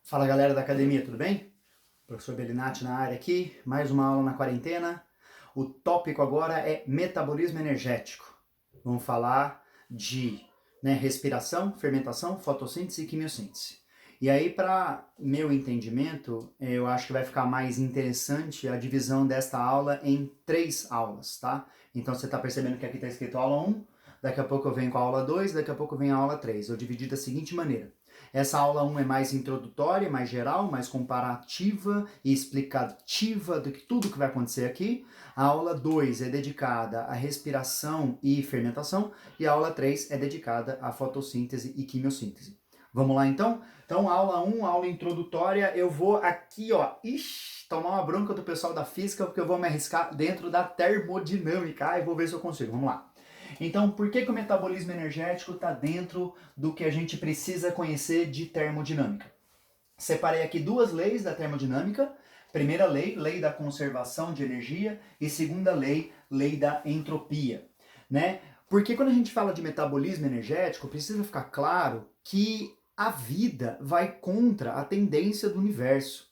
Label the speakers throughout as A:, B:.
A: Fala galera da academia, tudo bem? Professor Bellinati na área aqui, mais uma aula na quarentena. O tópico agora é metabolismo energético. Vamos falar de respiração, fermentação, fotossíntese e quimiossíntese. E aí, para meu entendimento, eu acho que vai ficar mais interessante a divisão desta aula em 3 aulas, tá? Então você está percebendo que aqui está escrito aula 1, daqui a pouco eu venho com a aula 2, daqui a pouco vem a aula 3. Eu dividi da seguinte maneira. Essa aula 1 é mais introdutória, mais geral, mais comparativa e explicativa do que tudo que vai acontecer aqui. A aula 2 é dedicada à respiração e fermentação e a aula 3 é dedicada à fotossíntese e quimiossíntese. Vamos lá então? Então, aula 1, aula introdutória, eu vou aqui, tomar uma bronca do pessoal da física porque eu vou me arriscar dentro da termodinâmica. E vou ver se eu consigo. Vamos lá. Então, por que o metabolismo energético está dentro do que a gente precisa conhecer de termodinâmica? Separei aqui 2 leis da termodinâmica. Primeira lei, lei da conservação de energia, e segunda lei, lei da entropia, né? Porque quando a gente fala de metabolismo energético, precisa ficar claro que a vida vai contra a tendência do universo.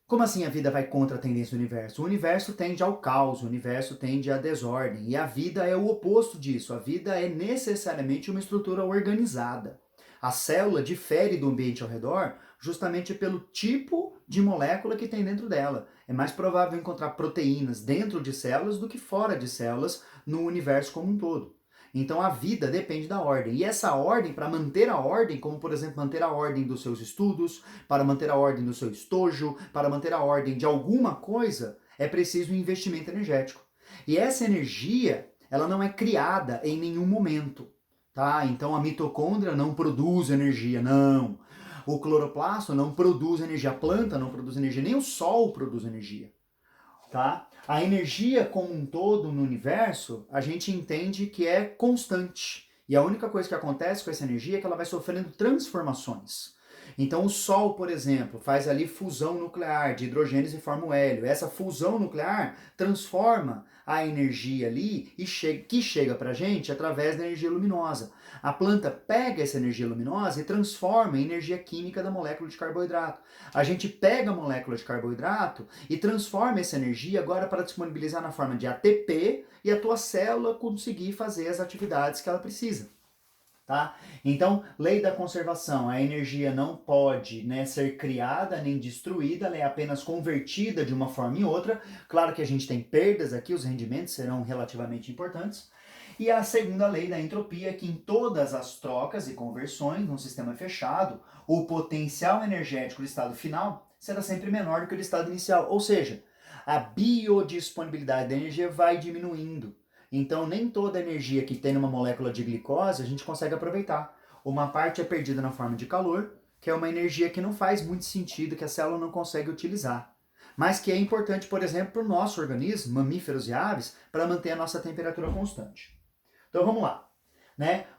A: Como assim a vida vai contra a tendência do universo? O universo tende ao caos, o universo tende à desordem, e a vida é o oposto disso. A vida é necessariamente uma estrutura organizada. A célula difere do ambiente ao redor justamente pelo tipo de molécula que tem dentro dela. É mais provável encontrar proteínas dentro de células do que fora de células no universo como um todo. Então a vida depende da ordem. E essa ordem, para manter a ordem, como por exemplo manter a ordem dos seus estudos, para manter a ordem do seu estojo, para manter a ordem de alguma coisa, é preciso um investimento energético. E essa energia, ela não é criada em nenhum momento, tá? Então a mitocôndria não produz energia, não. O cloroplasto não produz energia, a planta não produz energia, nem o sol produz energia. Tá? A energia como um todo no universo, a gente entende que é constante. E a única coisa que acontece com essa energia é que ela vai sofrendo transformações. Então o Sol, por exemplo, faz ali fusão nuclear de hidrogênios e forma o hélio. Essa fusão nuclear transforma a energia ali que chega para a gente através da energia luminosa. A planta pega essa energia luminosa e transforma em energia química da molécula de carboidrato. A gente pega a molécula de carboidrato e transforma essa energia agora para disponibilizar na forma de ATP e a tua célula conseguir fazer as atividades que ela precisa. Tá? Então, lei da conservação, a energia não pode ser criada nem destruída, ela é apenas convertida de uma forma em outra. Claro que a gente tem perdas aqui, os rendimentos serão relativamente importantes. E a segunda lei da entropia, que em todas as trocas e conversões num sistema fechado, o potencial energético do estado final será sempre menor do que o do estado inicial, ou seja, a biodisponibilidade da energia vai diminuindo. Então, nem toda a energia que tem numa molécula de glicose a gente consegue aproveitar. Uma parte é perdida na forma de calor, que é uma energia que não faz muito sentido, que a célula não consegue utilizar. Mas que é importante, por exemplo, para o nosso organismo, mamíferos e aves, para manter a nossa temperatura constante. Então, vamos lá.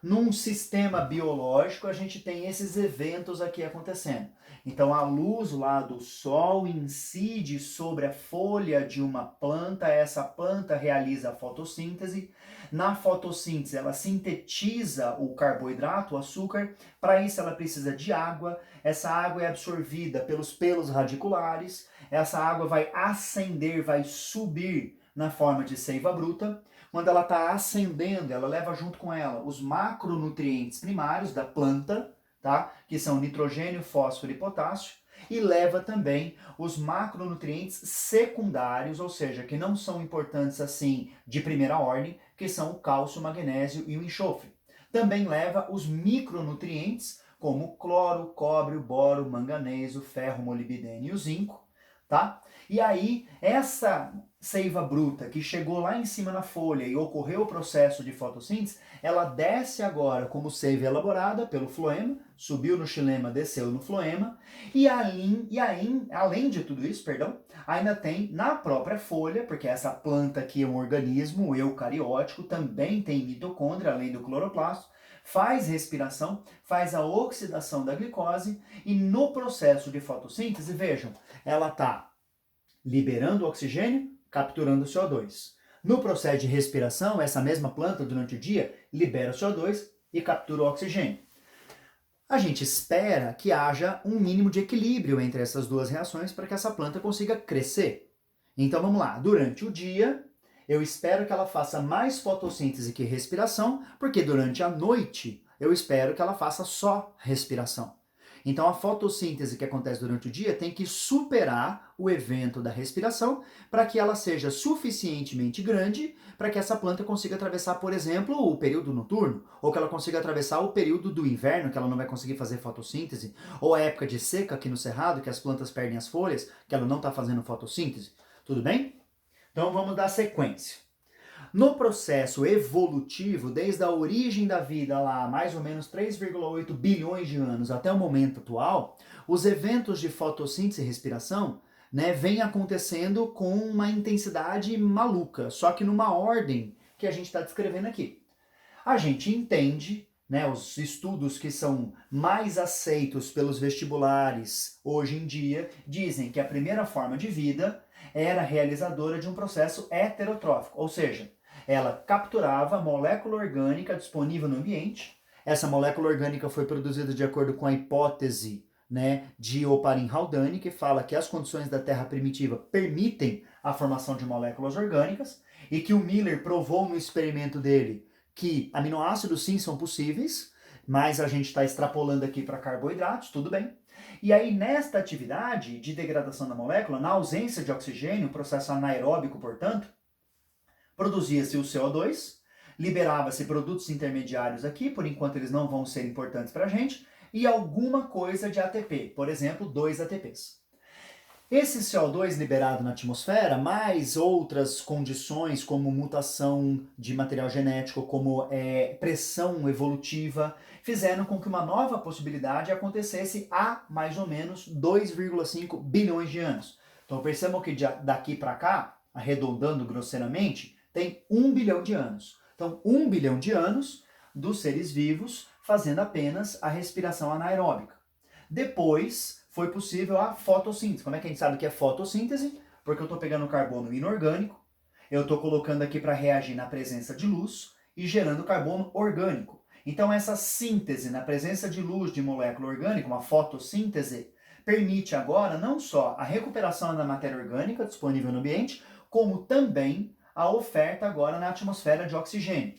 A: Num sistema biológico, a gente tem esses eventos aqui acontecendo. Então, a luz lá do sol incide sobre a folha de uma planta, essa planta realiza a fotossíntese. Na fotossíntese, ela sintetiza o carboidrato, o açúcar. Para isso, ela precisa de água. Essa água é absorvida pelos pelos radiculares. Essa água vai ascender, vai subir na forma de seiva bruta. Quando ela está ascendendo, ela leva junto com ela os macronutrientes primários da planta, tá? Que são nitrogênio, fósforo e potássio, e leva também os macronutrientes secundários, ou seja, que não são importantes assim de primeira ordem, que são o cálcio, o magnésio e o enxofre. Também leva os micronutrientes, como o cloro, cobre, o boro, o manganês, o ferro, o molibdênio e o zinco, tá? E aí, essa seiva bruta que chegou lá em cima na folha e ocorreu o processo de fotossíntese, ela desce agora como seiva elaborada pelo floema, subiu no xilema, desceu no floema, e além de tudo isso, ainda tem na própria folha, porque essa planta aqui é um organismo eucariótico, também tem mitocôndria, além do cloroplasto, faz respiração, faz a oxidação da glicose, e no processo de fotossíntese, vejam, ela está liberando o oxigênio, capturando o CO2. No processo de respiração, essa mesma planta, durante o dia, libera o CO2 e captura o oxigênio. A gente espera que haja um mínimo de equilíbrio entre essas duas reações para que essa planta consiga crescer. Então vamos lá, durante o dia eu espero que ela faça mais fotossíntese que respiração, porque durante a noite eu espero que ela faça só respiração. Então a fotossíntese que acontece durante o dia tem que superar o evento da respiração para que ela seja suficientemente grande para que essa planta consiga atravessar, por exemplo, o período noturno, ou que ela consiga atravessar o período do inverno, que ela não vai conseguir fazer fotossíntese, ou a época de seca aqui no cerrado, que as plantas perdem as folhas, que ela não está fazendo fotossíntese. Tudo bem? Então vamos dar sequência. No processo evolutivo, desde a origem da vida lá, mais ou menos 3,8 bilhões de anos até o momento atual, os eventos de fotossíntese e respiração, né, vêm acontecendo com uma intensidade maluca, só que numa ordem que a gente está descrevendo aqui. A gente entende, né, os estudos que são mais aceitos pelos vestibulares hoje em dia, dizem que a primeira forma de vida era realizadora de um processo heterotrófico, ou seja, ela capturava a molécula orgânica disponível no ambiente. Essa molécula orgânica foi produzida de acordo com a hipótese, né, de Oparin-Haldane, que fala que as condições da Terra primitiva permitem a formação de moléculas orgânicas, e que o Miller provou no experimento dele que aminoácidos sim são possíveis, mas a gente está extrapolando aqui para carboidratos, tudo bem. E aí, nesta atividade de degradação da molécula, na ausência de oxigênio, processo anaeróbico, portanto, produzia-se o CO2, liberava-se produtos intermediários aqui, por enquanto eles não vão ser importantes para a gente, e alguma coisa de ATP, por exemplo, 2 ATPs. Esse CO2 liberado na atmosfera, mais outras condições como mutação de material genético, como pressão evolutiva, fizeram com que uma nova possibilidade acontecesse há mais ou menos 2,5 bilhões de anos. Então percebam que daqui para cá, arredondando grosseiramente, tem 1 bilhão de anos. Então 1 bilhão de anos dos seres vivos fazendo apenas a respiração anaeróbica. Depois foi possível a fotossíntese. Como é que a gente sabe que é fotossíntese? Porque eu estou pegando carbono inorgânico, eu estou colocando aqui para reagir na presença de luz e gerando carbono orgânico. Então essa síntese na presença de luz de molécula orgânica, uma fotossíntese, permite agora não só a recuperação da matéria orgânica disponível no ambiente, como também a oferta agora na atmosfera de oxigênio.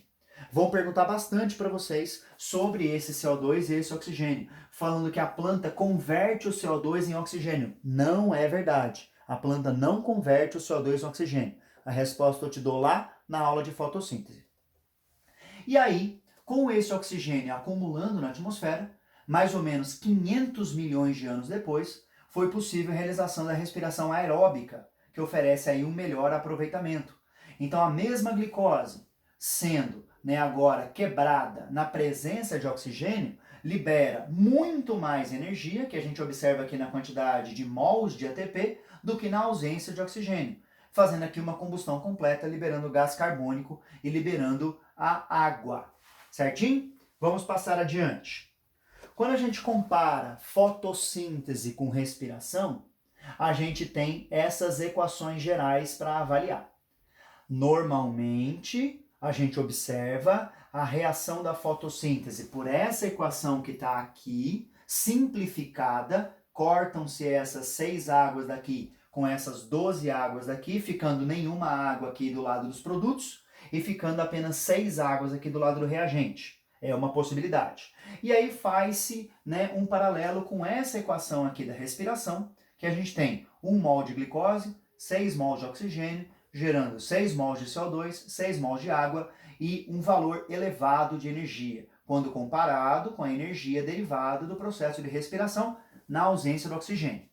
A: Vão perguntar bastante para vocês sobre esse CO2 e esse oxigênio, falando que a planta converte o CO2 em oxigênio. Não é verdade. A planta não converte o CO2 em oxigênio. A resposta eu te dou lá na aula de fotossíntese. E aí, com esse oxigênio acumulando na atmosfera, mais ou menos 500 milhões de anos depois, foi possível a realização da respiração aeróbica, que oferece aí um melhor aproveitamento. Então a mesma glicose, sendo agora quebrada na presença de oxigênio, libera muito mais energia, que a gente observa aqui na quantidade de mols de ATP, do que na ausência de oxigênio, fazendo aqui uma combustão completa, liberando gás carbônico e liberando a água. Certinho? Vamos passar adiante. Quando a gente compara fotossíntese com respiração, a gente tem essas equações gerais para avaliar. Normalmente, a gente observa a reação da fotossíntese por essa equação que está aqui, simplificada, cortam-se essas 6 águas daqui com essas 12 águas daqui, ficando nenhuma água aqui do lado dos produtos e ficando apenas 6 águas aqui do lado do reagente. É uma possibilidade. E aí faz-se um paralelo com essa equação aqui da respiração, que a gente tem 1 mol de glicose, 6 mols de oxigênio, gerando 6 mols de CO2, 6 mols de água e um valor elevado de energia, quando comparado com a energia derivada do processo de respiração na ausência do oxigênio.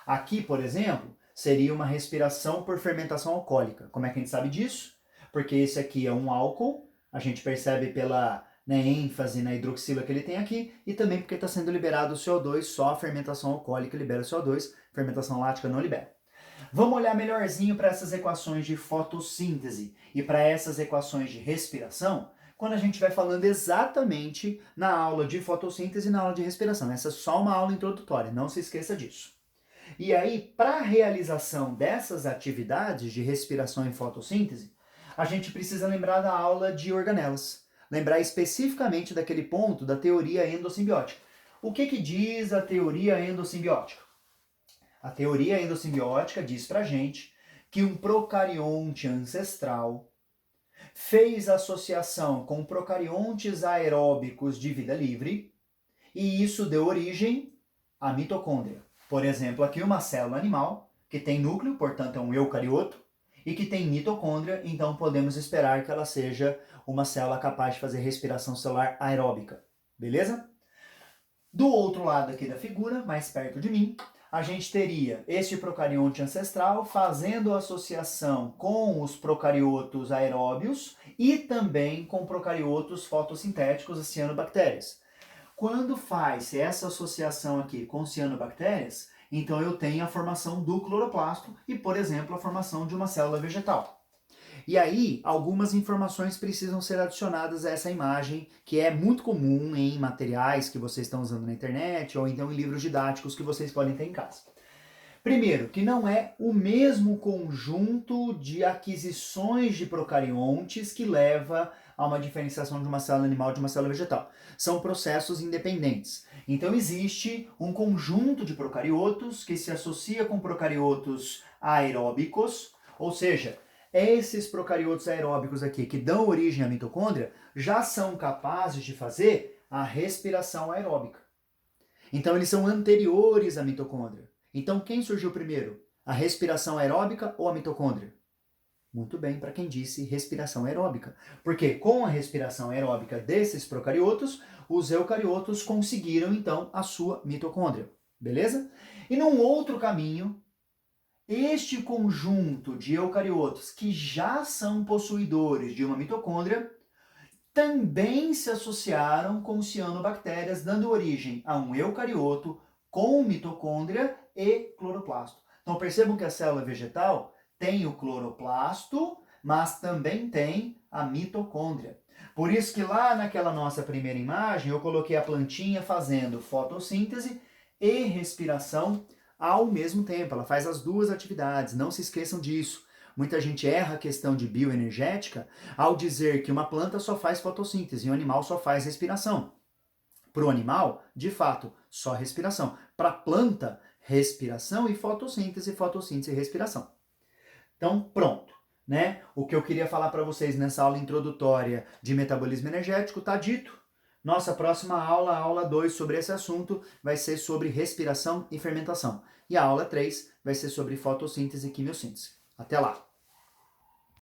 A: Aqui, por exemplo, seria uma respiração por fermentação alcoólica. Como é que a gente sabe disso? Porque esse aqui é um álcool, a gente percebe pela ênfase na hidroxila que ele tem aqui, e também porque está sendo liberado o CO2, só a fermentação alcoólica libera o CO2, fermentação lática não libera. Vamos olhar melhorzinho para essas equações de fotossíntese e para essas equações de respiração, quando a gente vai falando exatamente na aula de fotossíntese e na aula de respiração. Essa é só uma aula introdutória, não se esqueça disso. E aí, para a realização dessas atividades de respiração e fotossíntese, a gente precisa lembrar da aula de organelas. Lembrar especificamente daquele ponto da teoria endossimbiótica. O que diz a teoria endossimbiótica? A teoria endossimbiótica diz pra gente que um procarionte ancestral fez associação com procariontes aeróbicos de vida livre e isso deu origem à mitocôndria. Por exemplo, aqui uma célula animal que tem núcleo, portanto é um eucarioto, e que tem mitocôndria, então podemos esperar que ela seja uma célula capaz de fazer respiração celular aeróbica. Beleza? Do outro lado aqui da figura, mais perto de mim, a gente teria este procarionte ancestral fazendo associação com os procariotos aeróbios e também com procariotos fotossintéticos, as cianobactérias. Quando faz essa associação aqui com cianobactérias, então eu tenho a formação do cloroplasto e, por exemplo, a formação de uma célula vegetal. E aí, algumas informações precisam ser adicionadas a essa imagem, que é muito comum em materiais que vocês estão usando na internet ou então em livros didáticos que vocês podem ter em casa. Primeiro, que não é o mesmo conjunto de aquisições de procariontes que leva a uma diferenciação de uma célula animal de uma célula vegetal. São processos independentes. Então existe um conjunto de procariotos que se associa com procariotos aeróbicos, ou seja, esses procariotos aeróbicos aqui que dão origem à mitocôndria já são capazes de fazer a respiração aeróbica. Então eles são anteriores à mitocôndria. Então quem surgiu primeiro? A respiração aeróbica ou a mitocôndria? Muito bem, para quem disse respiração aeróbica. Porque com a respiração aeróbica desses procariotos, os eucariotos conseguiram então a sua mitocôndria. Beleza? E num outro caminho, este conjunto de eucariotos que já são possuidores de uma mitocôndria também se associaram com cianobactérias, dando origem a um eucarioto com mitocôndria e cloroplasto. Então percebam que a célula vegetal tem o cloroplasto, mas também tem a mitocôndria. Por isso que lá naquela nossa primeira imagem eu coloquei a plantinha fazendo fotossíntese e respiração ao mesmo tempo. Ela faz as duas atividades, não se esqueçam disso. Muita gente erra a questão de bioenergética ao dizer que uma planta só faz fotossíntese e um animal só faz respiração. Para o animal, de fato, só respiração. Para a planta, respiração e fotossíntese, fotossíntese e respiração. Então, pronto, né? O que eu queria falar para vocês nessa aula introdutória de metabolismo energético está dito. Nossa próxima aula, a aula 2 sobre esse assunto, vai ser sobre respiração e fermentação. E a aula 3 vai ser sobre fotossíntese e quimiossíntese. Até lá!